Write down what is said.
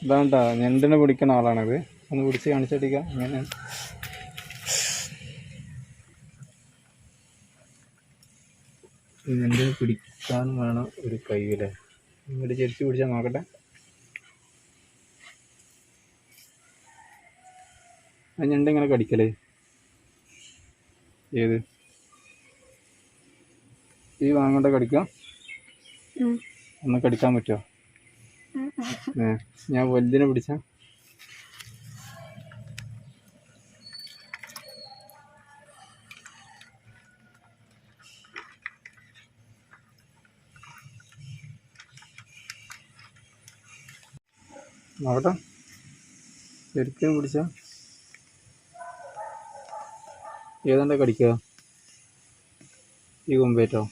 ഇതാണ്ടാ ഞണ്ടിനെ പിടിക്കുന്ന ആളാണിത്. ഒന്ന് പിടിച്ച് കാണിച്ചടിക്കാം. അങ്ങനെ ഞണ്ടിനെ പിടിക്കാൻ വേണം ഒരു കയ്യിലെ ഇങ്ങോട്ട് ചെരിച്ച് പിടിച്ചാൽ നോക്കട്ടെ. ആ ഞണ്ട് ഇങ്ങനെ കടിക്കലേ? ഏത് ഈ വാങ്ങണ്ട കടിക്കാം? ഒന്ന് കടിക്കാൻ പറ്റുമോ? ഞാൻ വലുതിനെ പിടിച്ച നോക്കട്ടെ. ശരിക്കും പിടിച്ച ഏതാണ്ടാ കടിക്കുക? ഈ കൊമ്പേറ്റോ?